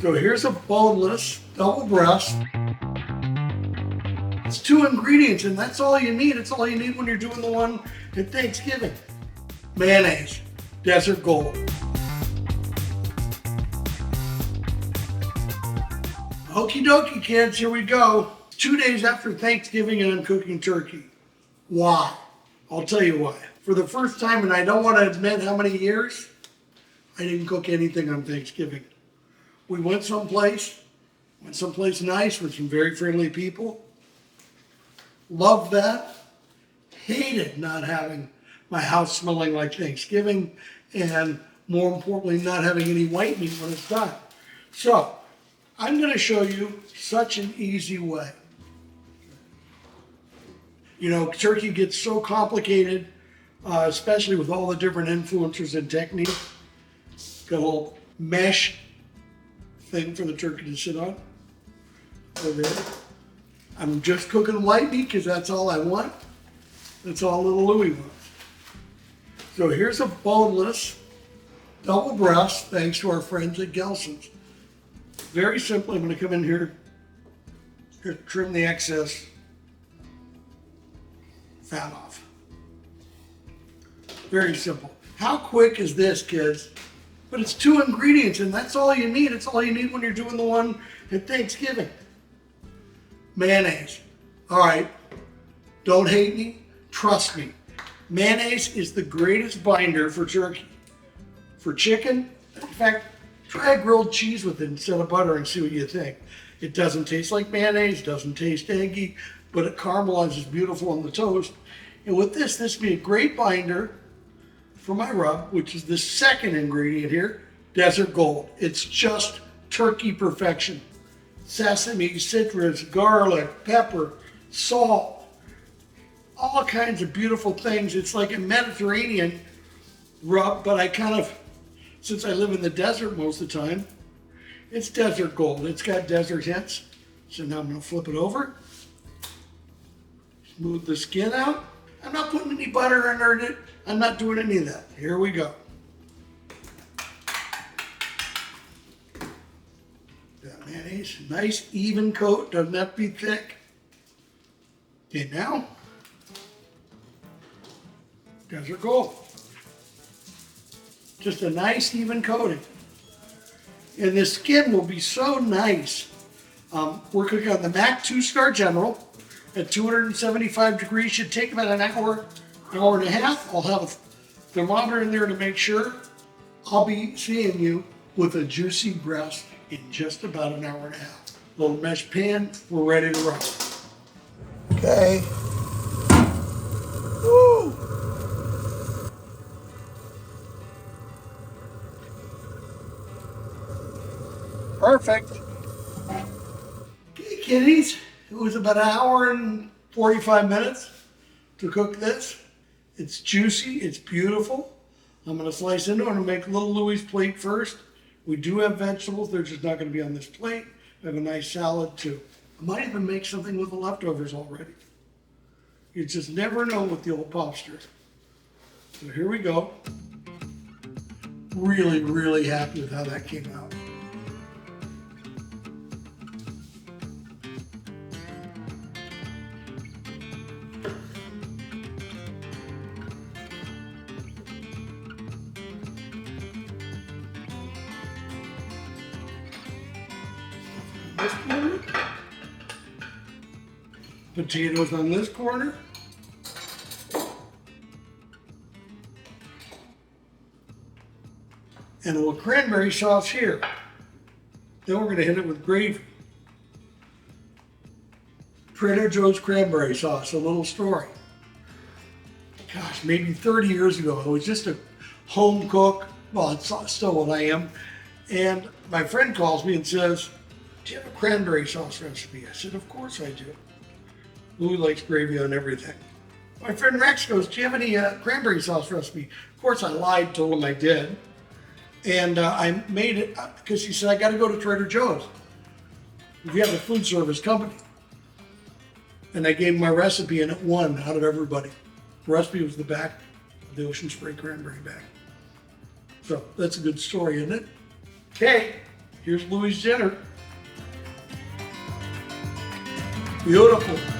So here's a boneless double breast. It's 2 ingredients, and that's all you need. It's all you need when you're doing the one at Thanksgiving. Mayonnaise, Desert Gold. Okie dokie, kids, here we go. 2 days after Thanksgiving and I'm cooking turkey. Why? I'll tell you why. For the first time, and I don't want to admit how many years, I didn't cook anything on Thanksgiving. We went someplace nice with some very friendly people. Loved that. Hated not having my house smelling like Thanksgiving, and more importantly, not having any white meat when it's done. So, I'm going to show you such an easy way. You know, turkey gets so complicated, especially with all the different influencers and techniques. Got a little mesh thing for the turkey to sit on. Over there. I'm just cooking white meat because that's all I want. That's all little Louie wants. So here's a boneless double breast, thanks to our friends at Gelson's. Very simply, I'm going to come in here, trim the excess fat off. Very simple. How quick is this, kids? But it's 2 ingredients, and that's all you need. It's all you need when you're doing the one at Thanksgiving. Mayonnaise. All right, don't hate me. Trust me. Mayonnaise is the greatest binder for turkey. For chicken, in fact, try grilled cheese with it instead of butter and see what you think. It doesn't taste like mayonnaise, doesn't taste eggy, but it caramelizes beautiful on the toast. And with this would be a great binder for my rub, which is the second ingredient here, Desert Gold. It's just turkey perfection. Sesame, citrus, garlic, pepper, salt, all kinds of beautiful things. It's like a Mediterranean rub, but I kind of, since I live in the desert most of the time, it's Desert Gold. It's got desert hints. So now I'm going to flip it over. Smooth the skin out. I'm not putting any butter under it. I'm not doing any of that. Here we go. Got mayonnaise. Nice even coat. Doesn't have to be thick. Okay, now, Desert Gold. Just a nice even coating. And the skin will be so nice. We're cooking on the Mac 2-Star General at 275 degrees. Should take about an hour and a half. I'll have a thermometer in there to make sure. I'll be seeing you with a juicy breast in just about an hour and a half. Little mesh pan, we're ready to roll. Okay. Woo! Perfect. Okay, kiddies. It was about an hour and 45 minutes to cook this. It's juicy, it's beautiful. I'm going to slice into it. I'm going to make little Louie's plate first. We do have vegetables. They're just not going to be on this plate. I have a nice salad too. I might even make something with the leftovers already. You just never know with the old popster. So here we go. Really, really happy with how that came out. This corner, potatoes on this corner, and a little cranberry sauce here. Then we're going to hit it with gravy. Trader Joe's cranberry sauce, a little story. Gosh, maybe 30 years ago, I was just a home cook. Well, it's still what I am. And my friend calls me and says, "Do you have a cranberry sauce recipe?" I said, "Of course I do." Louie likes gravy on everything. My friend Rex goes, "Do you have any cranberry sauce recipe?" Of course I lied, told him I did. And I made it because he said, "I got to go to Trader Joe's. We have a food service company." And I gave him my recipe and it won out of everybody. The recipe was the back of the Ocean Spray cranberry bag. So that's a good story, isn't it? Okay, Here's Louis' dinner. Beautiful.